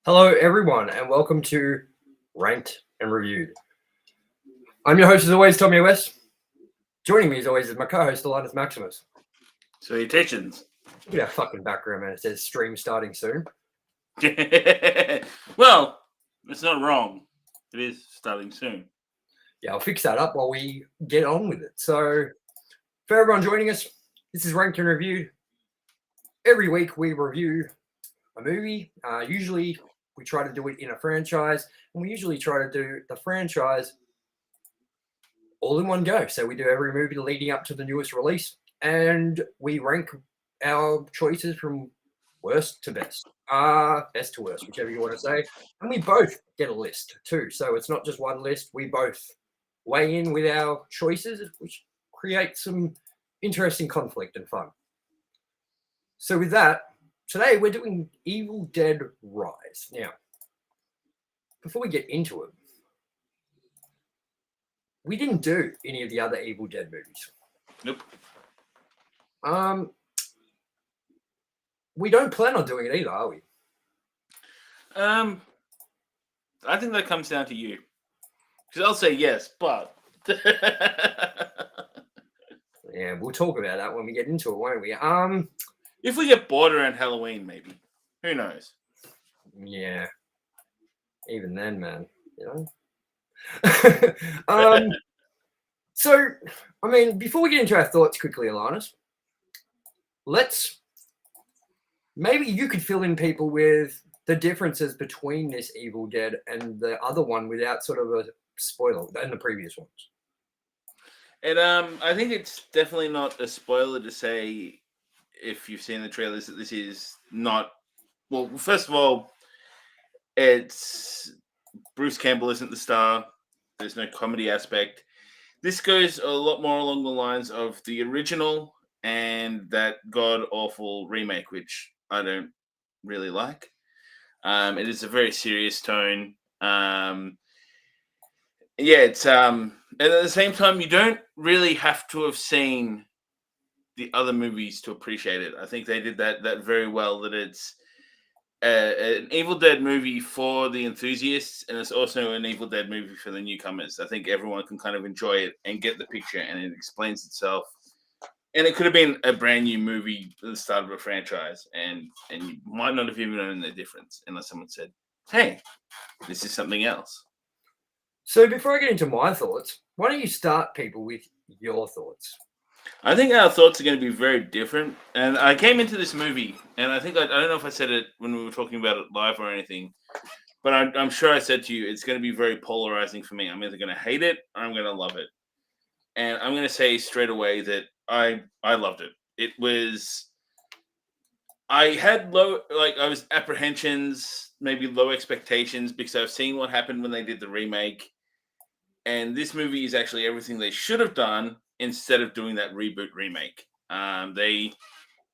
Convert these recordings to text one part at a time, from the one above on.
Hello, everyone, and welcome to Ranked and Reviewed. I'm your host, as always, Tomye West. Joining me, as always, is my co-host, Alannis Maximus. Salutations. Look at our fucking background, man. It says stream starting soon. Well, it's not wrong. It is starting soon. Yeah, I'll fix that up while we get on with it. So, for everyone joining us, this is Ranked and Reviewed. Every week we review a movie. Usually we try to do it in a franchise, and we usually try to do the franchise all in one go. So we do every movie leading up to the newest release, and we rank our choices from worst to best, best to worst, whichever you want to say. And we both get a list too. So it's not just one list. We both weigh in with our choices, which creates some interesting conflict and fun. So with that, today we're doing Evil Dead Rise. Now, before we get into it, we didn't do any of the other Evil Dead movies. Nope. We don't plan on doing it either, are we? I think that comes down to you. Because I'll say yes, but Yeah, we'll talk about that when we get into it, won't we? if we get bored around Halloween, maybe. Who knows? Yeah. Even then, man, you know. So, I mean, before we get into our thoughts quickly, Alannis, maybe you could fill in people with the differences between this Evil Dead and the other one without sort of a spoiler and the previous ones. And I think it's definitely not a spoiler to say, if you've seen the trailers, that this is not. Well, first of all, it's Bruce Campbell isn't the star. There's no comedy aspect. This goes a lot more along the lines of the original and that god-awful remake, which I don't really like. It is a very serious tone. It's and at the same time, you don't really have to have seen the other movies to appreciate it. I think they did that very well. That it's an Evil Dead movie for the enthusiasts, and it's also an Evil Dead movie for the newcomers. I think everyone can kind of enjoy it and get the picture, and it explains itself. And it could have been a brand new movie at the start of a franchise, and you might not have even known the difference unless someone said, "Hey, this is something else." So before I get into my thoughts, why don't you start people with your thoughts? I think our thoughts are going to be very different. And I came into this movie, and I think I don't know if I said it when we were talking about it live or anything, but I'm sure I said to you, it's going to be very polarizing for me. I'm either going to hate it or I'm going to love it. And I'm going to say straight away that I loved it. It was, I had I was apprehensions, maybe low expectations, because I've seen what happened when they did the remake. And this movie is actually everything they should have done instead of doing that reboot remake. They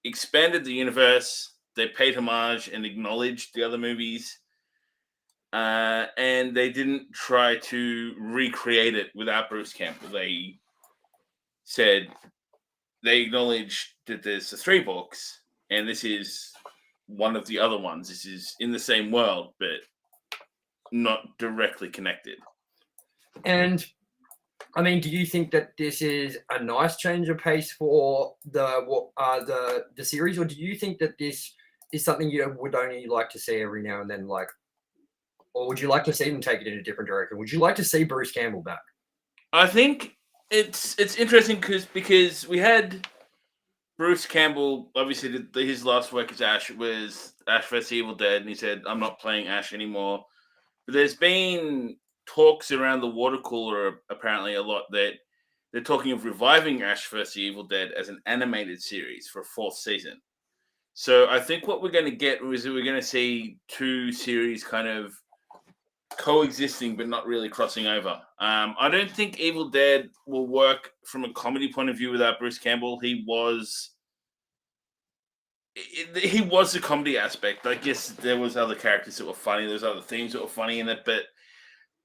expanded the universe, they paid homage and acknowledged the other movies, and they didn't try to recreate it without Bruce Campbell. They said they acknowledged that there's the 3 books, and this is one of the other ones. This is in the same world, but not directly connected. And I mean, do you think that this is a nice change of pace for the series, or do you think that this is something you would only like to see every now and then, or would you like to see them take it in a different direction? Would you like to see Bruce Campbell back? I think it's interesting because we had Bruce Campbell, obviously his last work as Ash was Ash vs. Evil Dead, and he said, "I'm not playing Ash anymore." But there's been talks around the water cooler apparently a lot that they're talking of reviving Ash vs. Evil Dead as an animated series for a 4th season. So I think what we're going to get is we're going to see 2 series kind of coexisting but not really crossing over. I don't think Evil Dead will work from a comedy point of view without Bruce Campbell. He was the comedy aspect. I guess there was other characters that were funny. There's other themes that were funny in it, but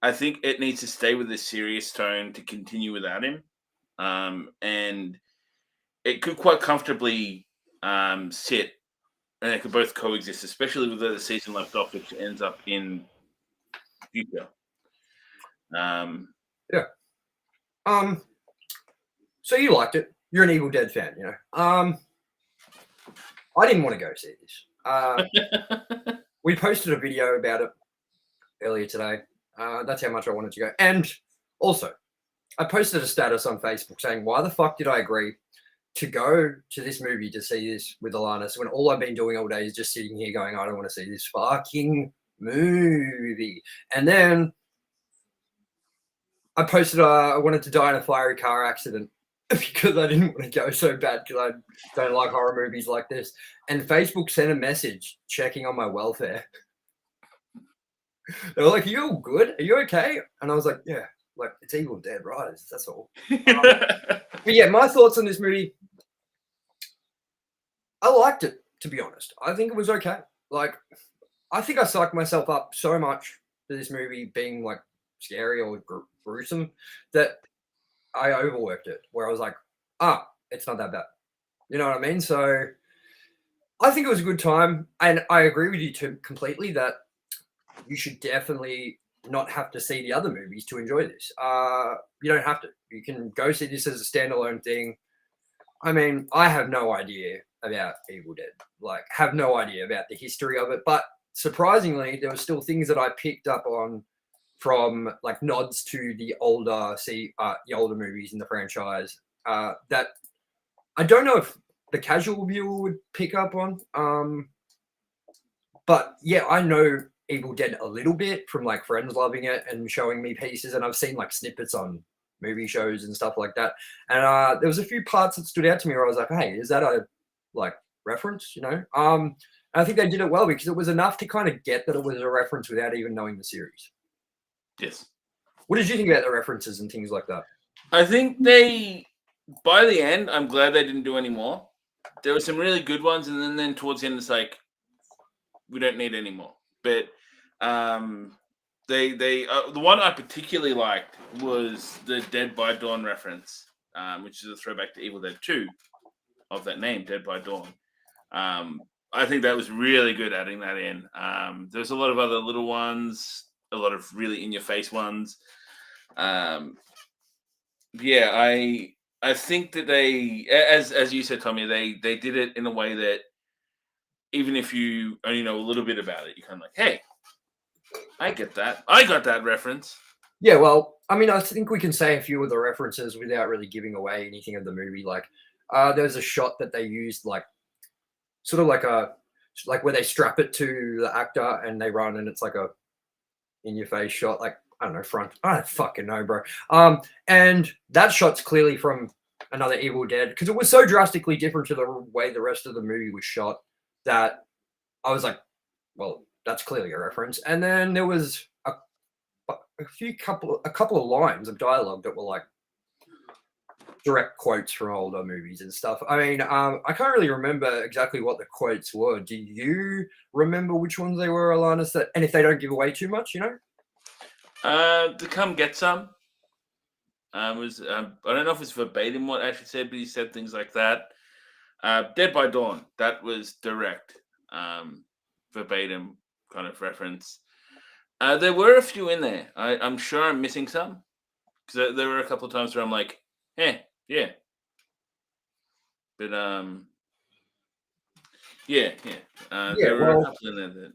I think it needs to stay with this serious tone to continue without him. And it could quite comfortably sit and they could both coexist, especially with the season left off, which ends up in future. Yeah. So you liked it. You're an Evil Dead fan, you know. I didn't want to go see this. We posted a video about it earlier today. That's how much I wanted to go. And also, I posted a status on Facebook saying, why the fuck did I agree to go to this movie to see this with Alannis when all I've been doing all day is just sitting here going, I don't want to see this fucking movie. And then I posted I wanted to die in a fiery car accident because I didn't want to go so bad because I don't like horror movies like this. And Facebook sent a message checking on my welfare. They were like, are you all good? Are you okay? And I was like, yeah, like it's Evil Dead Rise. That's all. But yeah, my thoughts on this movie. I liked it, to be honest. I think it was okay. Like, I think I psyched myself up so much for this movie being like scary or gruesome that I overworked it. Where I was like, it's not that bad. You know what I mean? So I think it was a good time, and I agree with you too completely that you should definitely not have to see the other movies to enjoy this. You don't have to. You can go see this as a standalone thing. I mean, I have no idea about Evil Dead. Like, have no idea about the history of it. But surprisingly, there were still things that I picked up on from like nods to the older movies in the franchise that I don't know if the casual viewer would pick up on. But yeah, I know Evil Dead a little bit from like friends loving it and showing me pieces, and I've seen like snippets on movie shows and stuff like that. And there was a few parts that stood out to me where I was like, hey, is that a like reference, you know? And I think they did it well because it was enough to kind of get that it was a reference without even knowing the series. Yes. What did you think about the references and things like that? I think by the end, I'm glad they didn't do any more. There were some really good ones, and then towards the end, it's like, we don't need any more. But the one I particularly liked was the Dead by Dawn reference, which is a throwback to Evil Dead 2 of that name, Dead by Dawn. I think that was really good adding that in. There's a lot of other little ones, a lot of really in-your-face ones. I think that they, as you said, Tommy, they did it in a way that even if you only know a little bit about it, you're kind of like, hey, I get that. I got that reference. Yeah, well, I mean, I think we can say a few of the references without really giving away anything of the movie. Like, there's a shot that they used, like, sort of like where they strap it to the actor and they run, and it's like a in-your-face shot, like, I don't know, front. I don't fucking know, bro. And that shot's clearly from another Evil Dead because it was so drastically different to the way the rest of the movie was shot that I was like, well, that's clearly a reference. And then there was a couple of lines of dialogue that were like direct quotes from older movies and stuff. I mean, I can't really remember exactly what the quotes were. Do you remember which ones they were, Alannis? And if they don't give away too much, you know? To come get some. Was I don't know if it's verbatim what Ashley said, but he said things like that. Dead by Dawn, that was direct, verbatim kind of reference. There were a few in there. I'm sure I'm missing some because there were a couple of times where I'm like, yeah. But there were a couple in there that.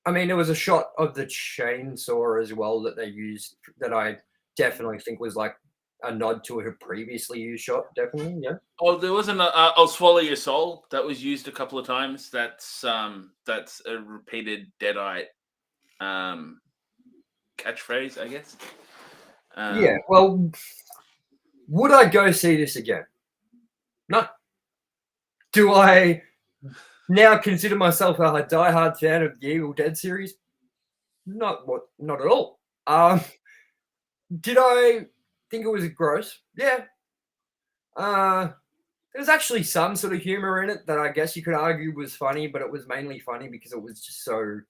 I mean, there was a shot of the chainsaw as well that they used that I definitely think was like a nod to a previously used shot. Definitely, yeah. Oh, there was I'll swallow your soul that was used a couple of times. That's a repeated Deadite catchphrase, I guess. Yeah. Well, would I go see this again? No. Do I now consider myself a diehard fan of the Evil Dead series? Not at all. Did I think it was gross? Yeah. There's actually some sort of humor in it that I guess you could argue was funny, but it was mainly funny because it was just so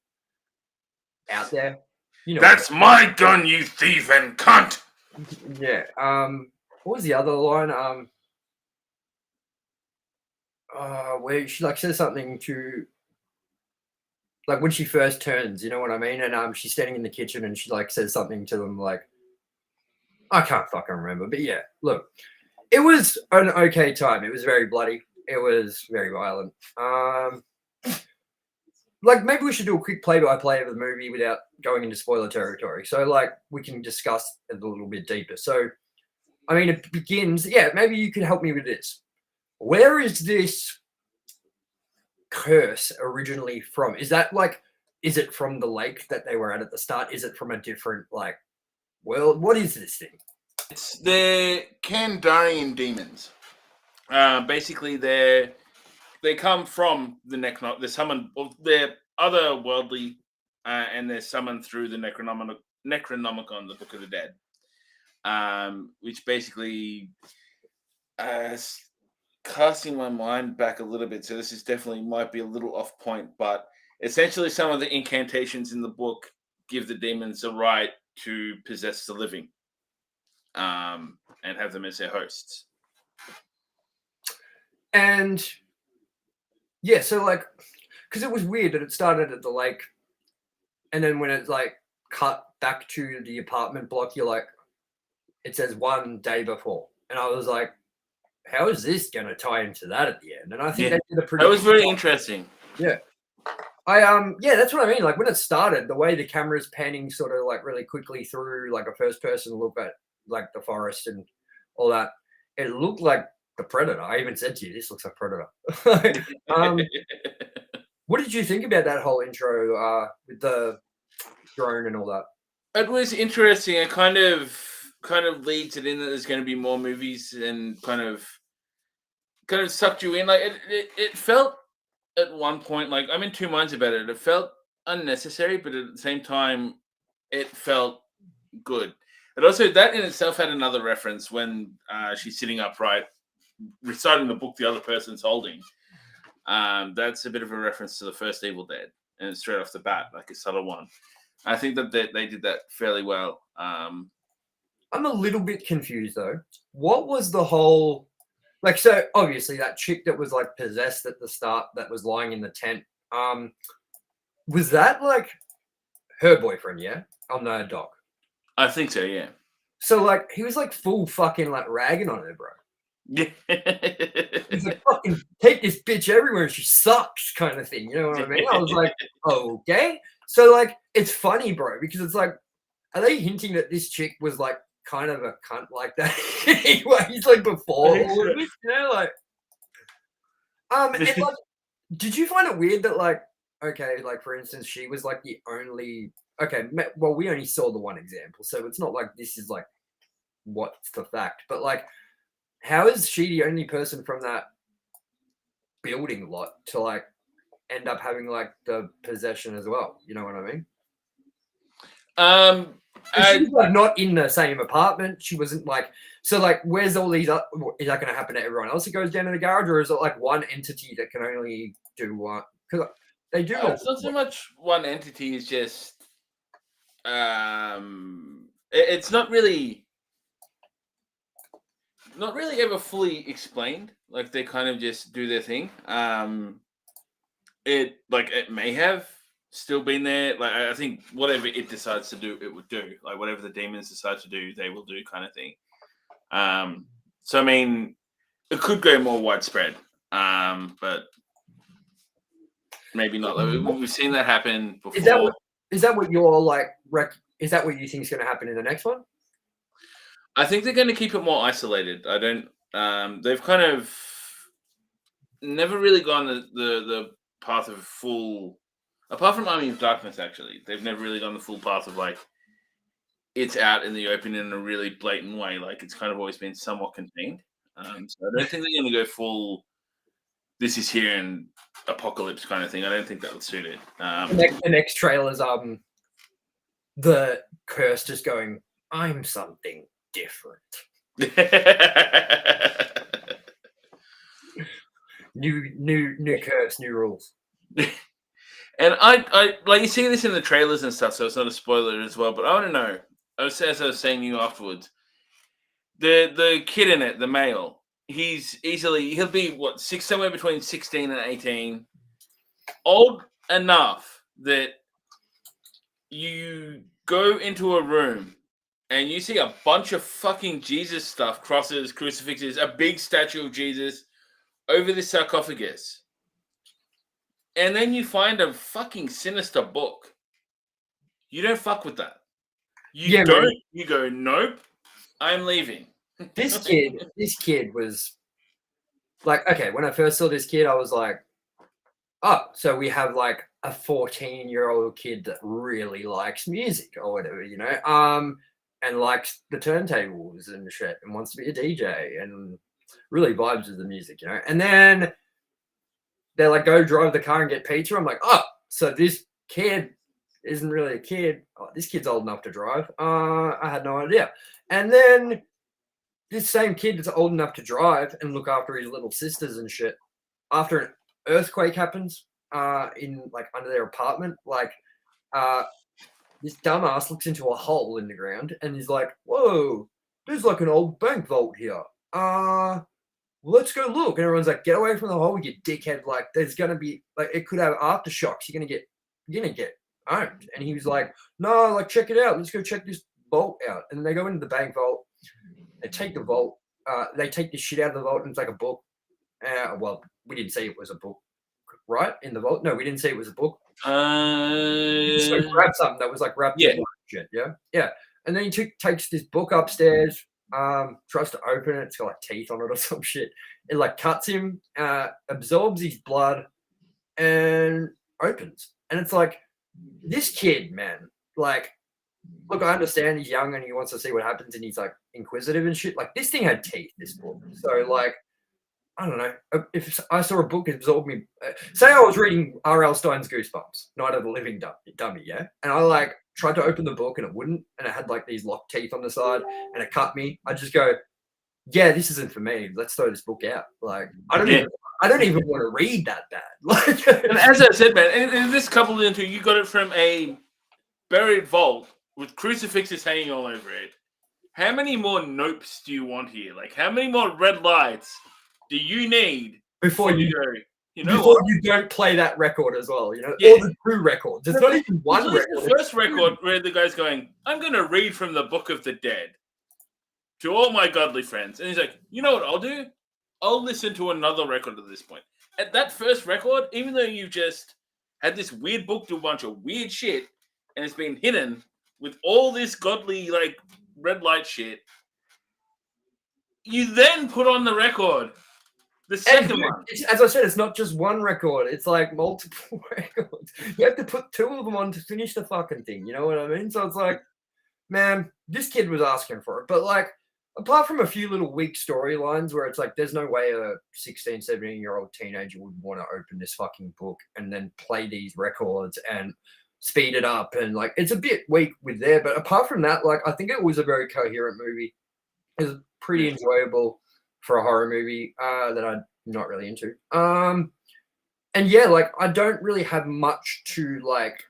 out there. You know. That's my gun, you thief and cunt. Yeah. What was the other line? Where she like says something to like when she first turns, you know what I mean? And she's standing in the kitchen and she like says something to them like, I can't fucking remember, but yeah, look, it was an okay time. It was very bloody. It was very violent. Like maybe we should do a quick play-by-play of the movie without going into spoiler territory. So like we can discuss it a little bit deeper. So I mean, it begins. Yeah, maybe you can help me with this. Where is this curse originally from? Is it from the lake that they were at the start? Is it from a different like world? What is this thing? It's the Kandarian demons. Basically, they come from the Necronomicon. They're summoned. Well, they're otherworldly, and they're summoned through the Necronomicon, the Book of the Dead, which basically, casting my mind back a little bit. So this is definitely might be a little off point, but essentially, some of the incantations in the book give the demons the right to possess the living, and have them as their hosts. And yeah, so like, because it was weird that it started at the lake, and then when it's like cut back to the apartment block, you're like, it says one day before, and I was like, how is this going to tie into that at the end? And I think they did a pretty. That was very interesting. Yeah. Yeah, that's what I mean. Like when it started, the way the camera's panning sort of like really quickly through like a first person look at like the forest and all that, it looked like the Predator. I even said to you, this looks like Predator. What did you think about that whole intro with the drone and all that? It was interesting. It kind of leads it in that there's going to be more movies and kind of sucked you in. Like it felt at one point, like I'm in two minds about it. It felt unnecessary, but at the same time, it felt good. And also, that in itself had another reference when she's sitting upright, reciting the book the other person's holding. That's a bit of a reference to the first Evil Dead, and it's straight off the bat, like a subtle one. I think that they did that fairly well. I'm a little bit confused though. What was the whole? Like, so obviously that chick that was like possessed at the start that was lying in the tent, was that like her boyfriend, yeah? On the dock? I think so, yeah. So like he was like full fucking like ragging on her, bro. Yeah. He's like, fucking take this bitch everywhere, she sucks kind of thing. You know what I mean? I was like, okay. So like it's funny, bro, because it's like, are they hinting that this chick was like kind of a cunt like that anyways, like before all of this, you know, like and like, did you find it weird that like, okay, like for instance, she was like the only, okay, well, we only saw the one example, so it's not like this is like what's the fact, but like how is she the only person from that building lot to like end up having like the possession as well, you know what I mean? She was like not in the same apartment. She wasn't like, so like, where's all these? Is that going to happen to everyone else that goes down to the garage, or is it like one entity that can only do one? Because they do. It's not so much one entity. It's just, it's not really ever fully explained. Like they kind of just do their thing. It may have still been there. Like I think whatever it decides to do, it would do. Like whatever the demons decide to do, they will do, kind of thing. So I mean, it could go more widespread, but maybe not. Like, we've seen that happen before. Is that what you're like? Is that what you think is going to happen in the next one? I think they're going to keep it more isolated. I don't. They've kind of never really gone the path of full. Apart from Army of Darkness, actually, they've never really gone the full path of like it's out in the open in a really blatant way. Like it's kind of always been somewhat contained. So I don't think they're going to go full. This is here and apocalypse kind of thing. I don't think that would suit it. The next trailer's the curse just going, I'm something different. new curse, new rules. And I like you see this in the trailers and stuff, so it's not a spoiler as well. But I want to know, as I was saying to you afterwards, the kid in it, the male, he'll be what, somewhere between 16 and 18, old enough that you go into a room and you see a bunch of fucking Jesus stuff, crosses, crucifixes, a big statue of Jesus over the sarcophagus. And then you find a fucking sinister book. You don't fuck with that. You don't. Man. You go, nope, I'm leaving. This kid was like, okay, when I first saw this kid, I was like, oh, so we have like a 14-year-old kid that really likes music or whatever, you know, and likes the turntables and shit and wants to be a DJ and really vibes with the music, you know. And then they're like, go drive the car and get pizza. I'm like, oh, so this kid isn't really a kid. Oh, this kid's old enough to drive. I had no idea. And then this same kid is old enough to drive and look after his little sisters and shit. After an earthquake happens in like under their apartment, like this dumbass looks into a hole in the ground and he's like, whoa, there's like an old bank vault here. Let's go look. And everyone's like, get away from the hole, you dickhead. Like, there's gonna be like, it could have aftershocks. You're gonna get owned. And he was like, no, like, check it out. Let's go check this vault out. And they go into the bank vault. They take the vault. They take the shit out of the vault, and it's like a book. Well, we didn't say it was a book, right? In the vault? No, we didn't say it was a book. Just like grab something that was like wrapped in shit. Yeah. And then he takes this book upstairs. Tries to open it. It's got like teeth on it or some shit. It like cuts him, absorbs his blood, and opens. And it's like, this kid, man, like, look, I understand he's young and he wants to see what happens and he's like inquisitive and shit. Like, this thing had teeth, this book. So like, I don't know. If I saw a book absorb me, say I was reading R.L. Stein's Goosebumps, Night of the Living Dummy, yeah? And I like tried to open the book and it wouldn't, and it had like these locked teeth on the side and it cut me. I just go, yeah, this isn't for me. Let's throw this book out. Like, I don't even want to read that bad. Like, and as I said, man, and this coupled into, you got it from a buried vault with crucifixes hanging all over it. How many more nopes do you want here? Like, how many more red lights do you need before you go? You know, before you don't play that record as well, you know, all the two records. There's not even one record. The first record where the guy's going, I'm going to read from the Book of the Dead to all my godly friends. And he's like, you know what I'll do? I'll listen to another record at this point. At that first record, even though you just had this weird book to a bunch of weird shit, and it's been hidden with all this godly, like, red light shit, you then put on the record. The second one. As I said, it's not just one record. It's like multiple records. You have to put two of them on to finish the fucking thing. You know what I mean? So it's like, man, this kid was asking for it. But like, apart from a few little weak storylines where it's like, there's no way a 16, 17-year-old teenager would want to open this fucking book and then play these records and speed it up. And like, it's a bit weak with there. But apart from that, like, I think it was a very coherent movie. It was pretty enjoyable for a horror movie that I'm not really into. And yeah, like, I don't really have much to like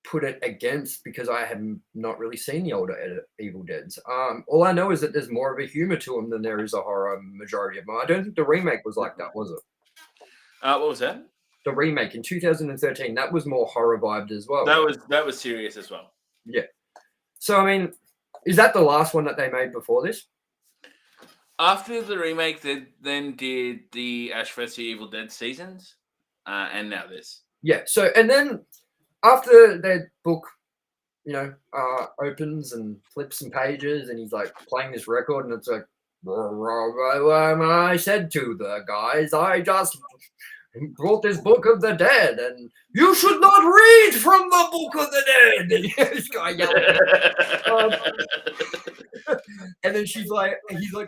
put it against because I have not really seen the older Evil Deads. All I know is that there's more of a humor to them than there is a horror majority of them. I don't think the remake was like that, was it? What was that? The remake in 2013, that was more horror vibed as well. That was serious as well. Yeah. So, I mean, is that the last one that they made before this? After the remake, they then did the Ash vs. Evil Dead seasons, and now this. Yeah. So, and then after their book, you know, opens and flips some pages, and he's like playing this record, and it's like, I said to the guys, I just brought this Book of the Dead, and you should not read from the Book of the Dead. And this guy yelling. And then he's like,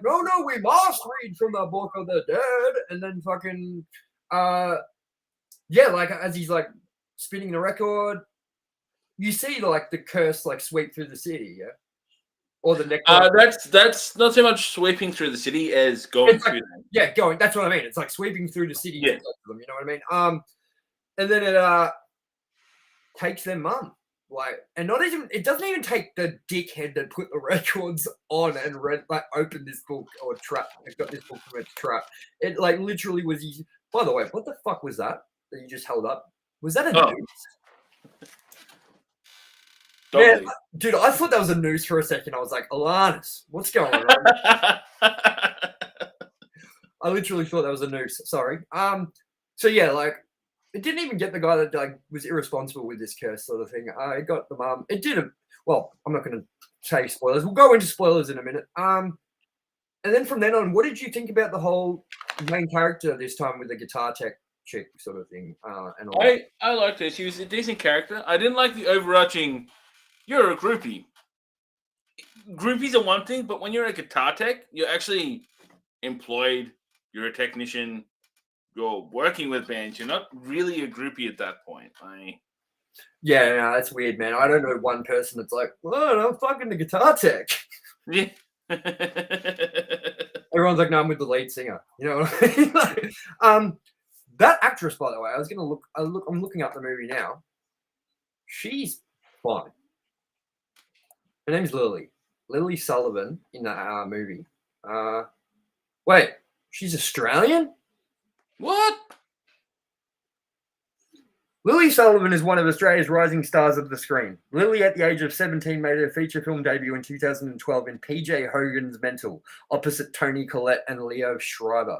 no, we must read from the Book of the Dead. And then fucking, yeah, like as he's like spinning the record, you see like the curse like sweep through the city, yeah. Or the next. That's not so much sweeping through the city as going through them. Yeah, going. That's what I mean. It's like sweeping through the city. Yeah. Them, you know what I mean? And then it takes their mum. Like, and not even, it doesn't even take the dickhead that put the records on and read, like, opened this book or trap. I got this book from a trap. It like literally was easy. By the way, what the fuck was that you just held up? Was that a noose? Man, dude, I thought that was a noose for a second. I was like, Alannis, what's going on? I literally thought that was a noose. Sorry. So yeah, like it didn't even get the guy that like was irresponsible with this curse sort of thing. It got the mum. It didn't. Well, I'm not going to say spoilers. We'll go into spoilers in a minute. And then from then on, what did you think about the whole main character this time with the guitar tech chick sort of thing? And all that? I liked her. She was a decent character. I didn't like the overarching. You're a groupie. Groupies are one thing, but when you're a guitar tech, you're actually employed. You're a technician. You're working with bands. You're not really a groupie at that point. Yeah, no, that's weird, man. I don't know one person that's like, well, I'm fucking the guitar tech. Yeah. Everyone's like, no, I'm with the lead singer. You know what I mean? That actress, by the way, I was gonna look. I'm looking up the movie now. She's fine. Her name's Lily Sullivan in the movie. Wait, she's Australian? What? Lily Sullivan is one of Australia's rising stars of the screen. Lily, at the age of 17, made her feature film debut in 2012 in P.J. Hogan's Mental, opposite Toni Collette and Leo Schreiber.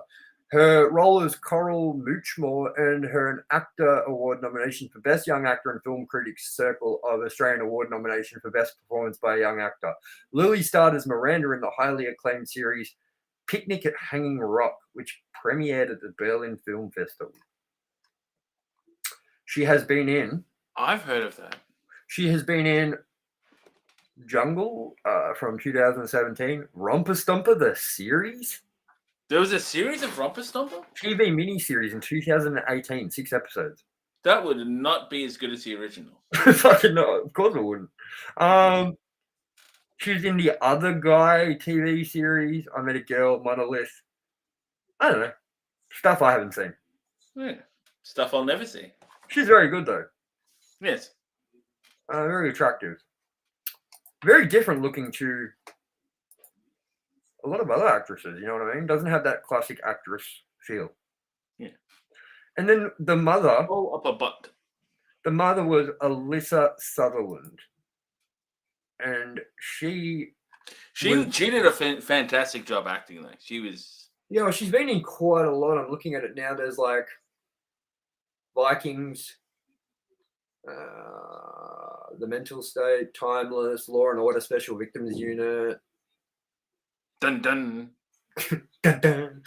Her role as Coral Muchmore earned her an ACTA Award nomination for Best Young Actor in Film Critics Circle of Australian Award nomination for Best Performance by a Young Actor. Lily starred as Miranda in the highly acclaimed series Picnic at Hanging Rock, which premiered at the Berlin Film Festival. She has been in... I've heard of that. She has been in Jungle from 2017, Romper Stomper, the series. There was a series of Romper Stomper? TV miniseries in 2018, 6 episodes. That would not be as good as the original. Fucking no, of course it wouldn't. She's in the Other Guy TV series. I Met a Girl, Monolith. I don't know. Stuff I haven't seen. Yeah. Stuff I'll never see. She's very good, though. Yes. Very attractive. Very different looking to a lot of other actresses, you know what I mean? Doesn't have that classic actress feel. Yeah. And then the mother... Oh, up a butt. The mother was Alyssa Sutherland. And she did a fantastic job acting, though. She was... Yeah, well, she's been in quite a lot. I'm looking at it now. There's like Vikings, The Mental State, Timeless, Law and Order Special Victims Unit. Dun dun. Dun, dun.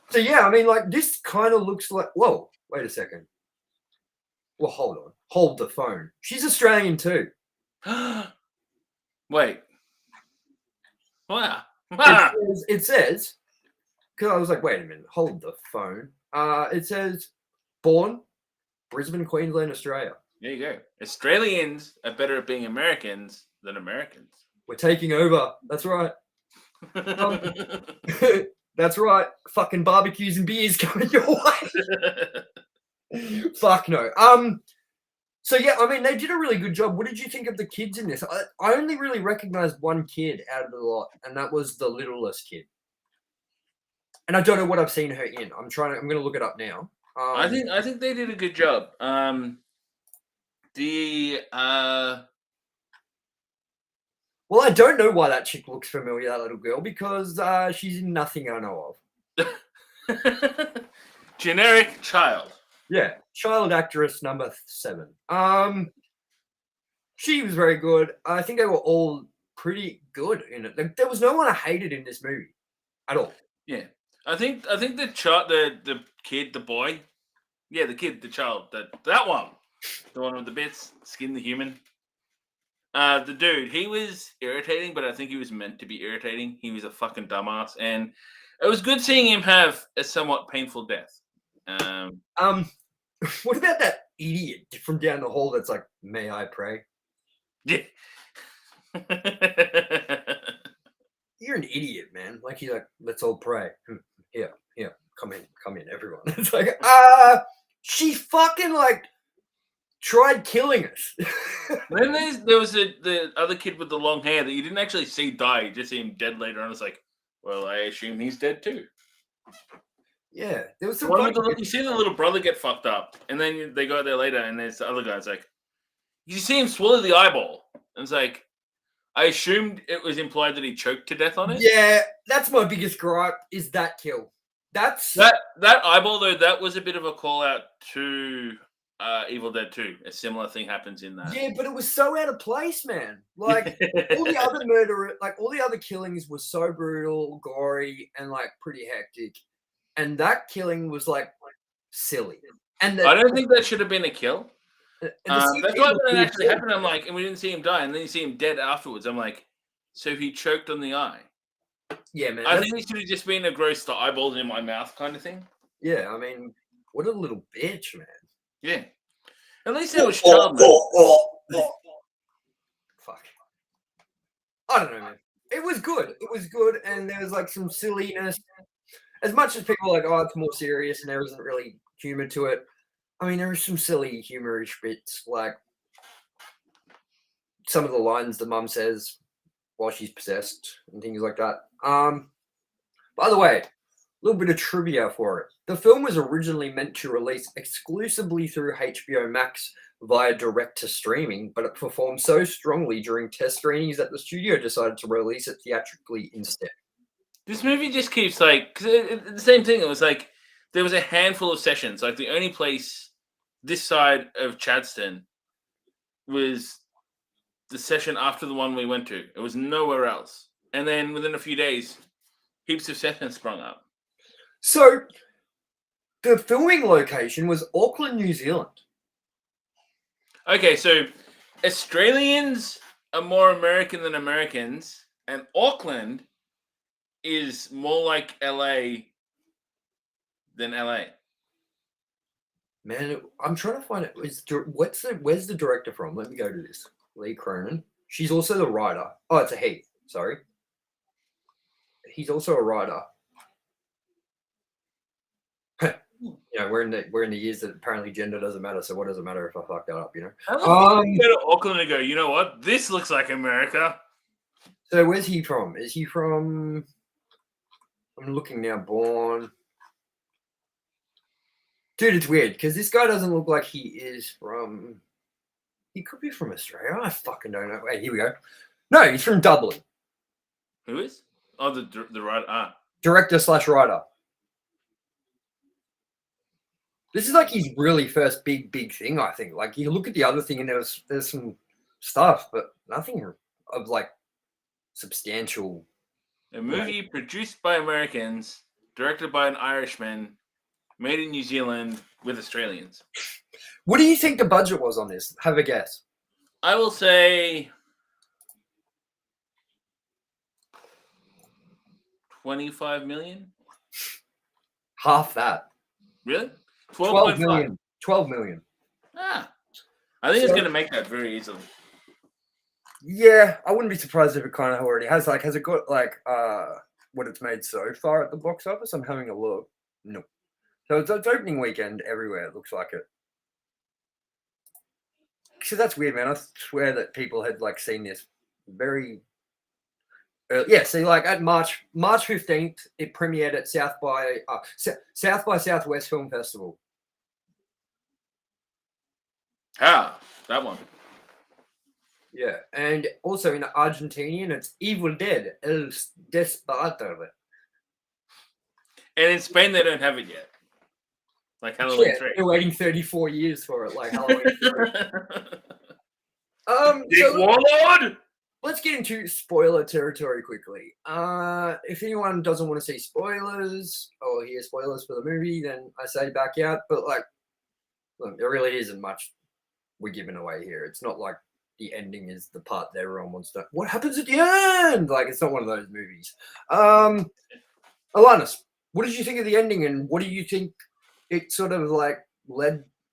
So yeah, I mean, like this kind of looks like. Whoa, wait a second. Well, hold on. Hold the phone. She's Australian too. Wait. Wow. It says, because I was like, wait a minute, hold the phone. It says, born Brisbane, Queensland, Australia. There you go. Australians are better at being Americans than Americans. We're taking over. That's right. That's right. Fucking barbecues and beers coming your way. Fuck no. So yeah, I mean, they did a really good job. What did you think of the kids in this? I only really recognized one kid out of the lot, and that was the littlest kid. And I don't know what I've seen her in. I'm going to look it up now. I think they did a good job. Well, I don't know why that chick looks familiar, that little girl, because she's in nothing I know of. Generic child. Yeah, child actress number 7. She was very good. I think they were all pretty good in it. There was no one I hated in this movie at all. Yeah, I think the kid, the boy, yeah, the kid, the child, that one, the one with the bits, Skin the Human. The dude, he was irritating, but I think he was meant to be irritating. He was a fucking dumbass, and it was good seeing him have a somewhat painful death. What about that idiot from down the hall that's like, may I pray? Yeah. You're an idiot, man. Like, he's like, let's all pray. Yeah, come in, everyone. It's like, she fucking, like, tried killing us. Then there was the other kid with the long hair that you didn't actually see die. You just see him dead later on. It's like, well, I assume he's dead too. Yeah, there was The some one funny with the bits. you see the little brother get fucked up, and then they go there later, and there's the other guy's like, you see him swallow the eyeball, and it's like, I assumed it was implied that he choked to death on it. Yeah, that's my biggest gripe is that kill. That's That eyeball though, that was a bit of a call out to Evil Dead 2. A similar thing happens in that. yeah, but it was so out of place, man. Like all the other murder, like all the other killings were so brutal, gory, and like pretty hectic. And that killing was like silly. And I don't think that should have been a kill. the That's CG why looked when it good actually too. happened, I'm like, and we didn't see him die, and then you see him dead afterwards. I'm like, so he choked on the eye. Yeah, man. I think he should have just been a gross the eyeballs in my mouth kind of thing. Yeah, I mean, what a little bitch, man. Yeah. At least it was child murder. Fuck. I don't know, man. It was good. It was good, and there was like some silliness. As much as people are like, oh, it's more serious and there isn't really humor to it. I mean, there is some silly humorish bits, like some of the lines the mum says while she's possessed and things like that. By the way, a little bit of trivia for it. The film was originally meant to release exclusively through HBO Max via direct to streaming, but it performed so strongly during test screenings that the studio decided to release it theatrically instead. This movie just keeps like, cause the same thing. It was like, there was a handful of sessions. Like the only place this side of Chadston was the session after the one we went to. It was nowhere else. And then within a few days, heaps of sessions sprung up. So, the filming location was Auckland, New Zealand. Okay, so Australians are more American than Americans, and Auckland is more like LA than LA. Man, I'm trying to find it. Where's the director from? Let me go to this. Lee Cronin. She's also the writer. Oh, it's a he. Sorry. He's also a writer. We're in the years that apparently gender doesn't matter. So what does it matter if I fuck that up? How do you go to Auckland and go, you know what? This looks like America. So where's he from? Is he from? I'm looking now. Born. Dude, it's weird because this guy doesn't look like he is from. He could be from Australia. I fucking don't know. Wait, here we go. No, he's from Dublin. Who is? Oh, the writer. Director/writer. This is like his really first big thing, I think. Like you look at the other thing and there's some stuff, but nothing of like substantial. A movie produced by Americans, directed by an Irishman, made in New Zealand with Australians. What do you think the budget was on this? Have a guess. I will say 25 million. Half that. Really? 12 million. 12 million. I think it's going to make that very easily. Yeah, I wouldn't be surprised if it kind of already has. Like, has it got like what it's made so far at the box office? I'm having a look. No. So it's opening weekend everywhere. It looks like it. So that's weird, man. I swear that people had like seen this very early. Yeah, see, like at March 15th, it premiered at South by Southwest Film Festival. Ah, that one. Yeah, and also in Argentinian, it's Evil Dead, El Desperado. And in Spain, they don't have it yet. Like Halloween 3. They're waiting 34 years for it, like Halloween 3. Dick Warlord! Let's get into spoiler territory quickly. If anyone doesn't want to see spoilers or hear spoilers for the movie, then I say back out. But like, look, there really isn't much we're giving away here. It's not like the ending is the part that everyone wants to. What happens at the end? Like, it's not one of those movies. Alannis, what did you think of the ending, and what do you think it sort of like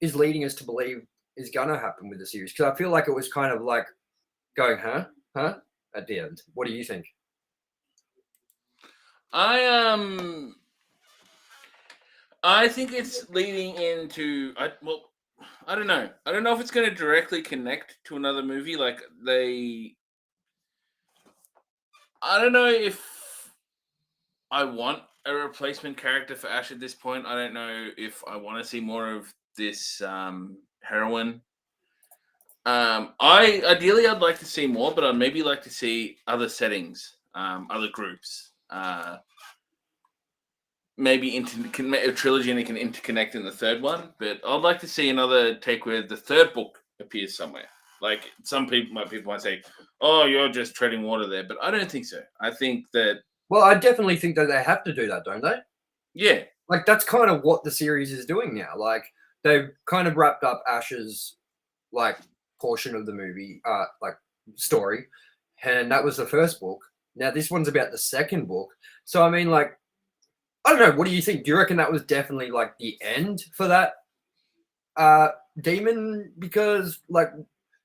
is leading us to believe is gonna happen with the series? Because I feel like it was kind of like going, huh, at the end. What do you think? I think it's leading into I don't know. I don't know if it's going to directly connect to another movie. Like I don't know if I want a replacement character for Ash at this point. I don't know if I want to see more of this heroine. I'd like to see more, but I'd maybe like to see other settings, other groups. Maybe a trilogy and it can interconnect in the third one. But I'd like to see another take where the third book appears somewhere. Like some people might say, "Oh, you're just treading water there," but I don't think so. I think that Well, I definitely think that they have to do that, don't they? yeah, Like that's kind of what the series is doing now. Like they've kind of wrapped up Ash's like portion of the movie, like story, and that was the first book. Now this one's about the second book. So I mean, like, I don't know. What do you think? Do you reckon that was definitely like the end for that demon? Because like,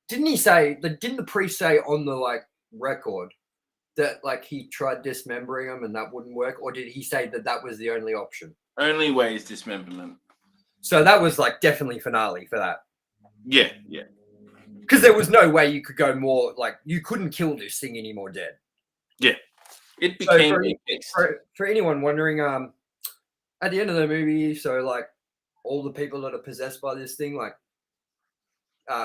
didn't the priest say on the like record that like he tried dismembering him and that wouldn't work, or did he say that that was the only option? only way is dismemberment. So that was like definitely finale for that. Yeah. Because there was no way you could go more, like, you couldn't kill this thing anymore dead. Yeah. It So became a beast. for anyone wondering, at the end of the movie, so like all the people that are possessed by this thing, like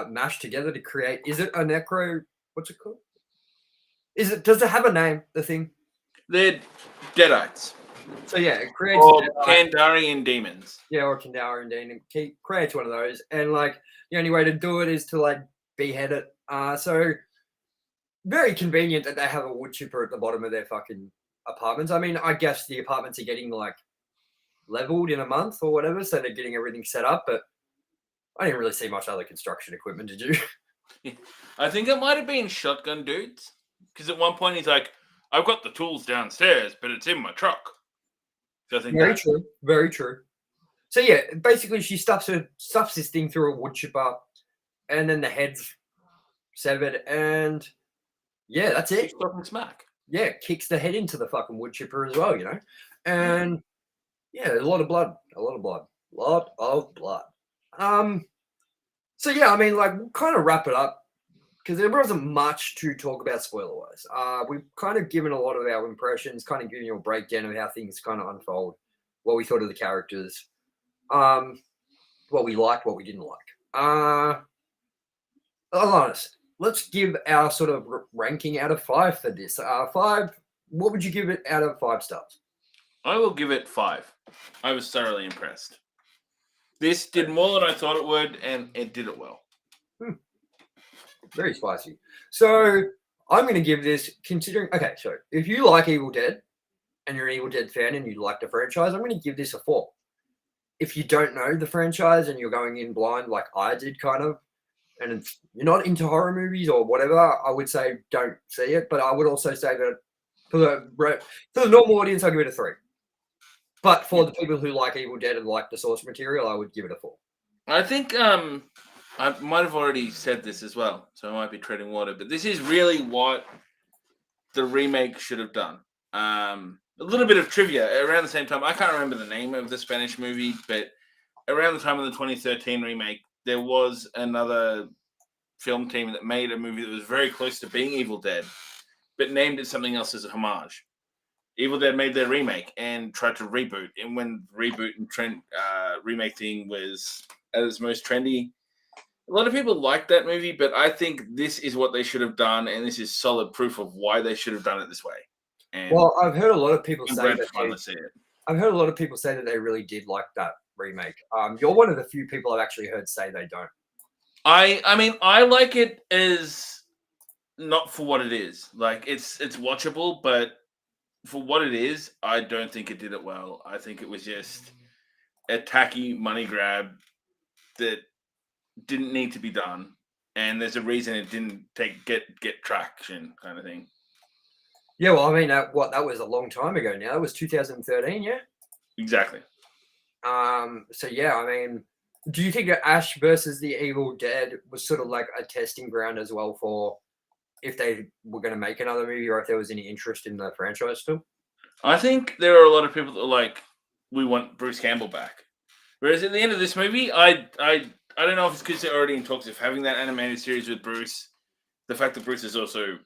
mashed together to create, is it a necro? What's it called? Does it have a name, the thing? They're Deadites. So yeah, it creates Or Kandarian demons. Yeah, or Kandarian demon. Creates one of those. And like the only way to do it is to like behead it. So very convenient that they have a wood chipper at the bottom of their fucking apartments. I mean, I guess the apartments are getting like leveled in a month or whatever, so they're getting everything set up, but I didn't really see much other construction equipment, did you? I think it might have been shotgun dudes. Because at one point he's like, I've got the tools downstairs, but it's in my truck. So I think Very true. Very true. So yeah, basically she stuffs this thing through a wood chipper, and then the head's severed, and yeah, that's it. Talking smack. Yeah, kicks the head into the fucking wood chipper as well, you know? And yeah, a lot of blood. So yeah, I mean, like, we'll kind of wrap it up because there wasn't much to talk about spoiler-wise. We've kind of given a lot of our impressions, kind of giving you a breakdown of how things kind of unfold, what we thought of the characters, what we liked, what we didn't like. Alannis, let's give our sort of ranking out of 5 for this. 5, what would you give it out of 5 stars? I will give it 5. I was thoroughly impressed. This did more than I thought it would, and it did it well. Very spicy. So I'm going to give this, considering, okay, so if you like Evil Dead and you're an Evil Dead fan and you like the franchise, I'm going to give this a 4. If you don't know the franchise and you're going in blind like I did kind of, and you're not into horror movies or whatever, I would say don't see it. But I would also say that for the normal audience, I'll give it a 3. But for the people who like Evil Dead and like the source material, I would give it a 4. I think I might have already said this as well, so I might be treading water. But this is really what the remake should have done. A little bit of trivia. Around the same time, I can't remember the name of the Spanish movie, but around the time of the 2013 remake, there was another film team that made a movie that was very close to being Evil Dead, but named it something else as a homage. Evil Dead made their remake and tried to reboot. And when reboot and remake thing was at its most trendy, a lot of people liked that movie, but I think this is what they should have done, and this is solid proof of why they should have done it this way. And well, I've heard a lot of people say that they really did like that remake. You're one of the few people I've actually heard say they don't. I mean, I like it as not for what it is. Like it's watchable, but for what it is, I don't think it did it well. I think it was just a tacky money grab that didn't need to be done, and there's a reason it didn't get traction, kind of thing. Yeah, well, I mean, that was a long time ago now. That was 2013, yeah? Exactly. So yeah, I mean, do you think that Ash versus the Evil Dead was sort of like a testing ground as well for if they were going to make another movie or if there was any interest in the franchise still? I think there are a lot of people that are like, we want Bruce Campbell back. Whereas at the end of this movie, I don't know if it's because they're already in talks of having that animated series with Bruce. The fact that Bruce is also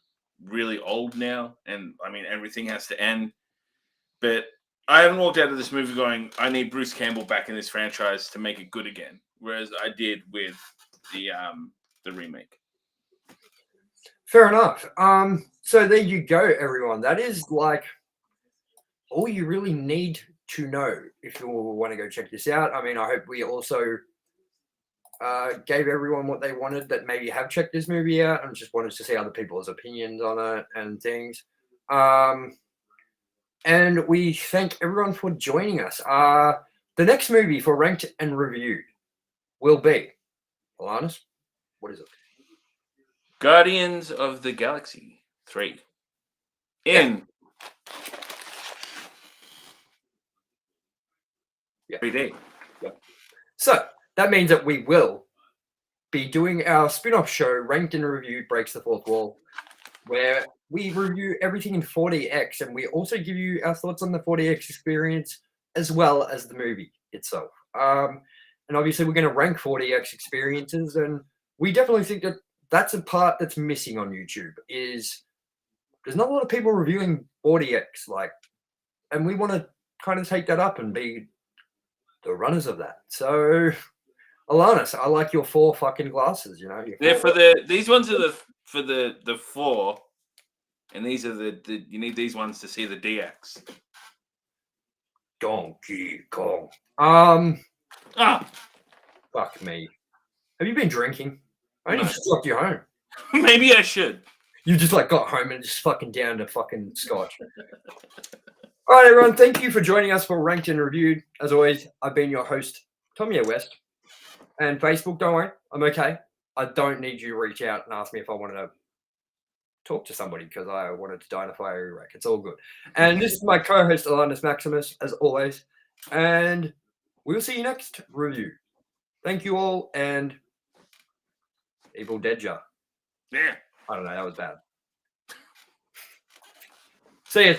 really old now, and I mean everything has to end. But I haven't walked out of this movie going, I need Bruce Campbell back in this franchise to make it good again. Whereas I did with the remake. Fair enough. So there you go, everyone. That is like all you really need to know if you want to go check this out. I mean, I hope we also gave everyone what they wanted that maybe have checked this movie out and just wanted to see other people's opinions on it and things. And we thank everyone for joining us. The next movie for Ranked and Reviewed will be, Alannis, what is it? Guardians of the Galaxy 3. In 3D. Yeah. So that means that we will be doing our spin-off show, Ranked and Reviewed Breaks the Fourth Wall, where we review everything in 40X, and we also give you our thoughts on the 40X experience as well as the movie itself. And obviously, we're going to rank 40X experiences, and we definitely think that that's a part that's missing on YouTube. Is there's not a lot of people reviewing 40X, and we want to kind of take that up and be the runners of that. So, Alannis, I like your 4 fucking glasses. You know, They're for these ones are for the 4, and these are the you need these ones to see the DX. Donkey Kong. Fuck me. Have you been drinking? I only just dropped you home. Maybe I should. You just got home and just fucking down to fucking scotch. All right, everyone. Thank you for joining us for Ranked and Reviewed. As always, I've been your host, Tomye West. And Facebook, don't worry, I'm okay. I don't need you to reach out and ask me if I wanted to talk to somebody because I wanted to die in a fiery wreck. It's all good. And this is my co-host, Alannis Maximus, as always. And we'll see you next review. Thank you all, and Evil Dead ya. Yeah. I don't know, that was bad. See ya.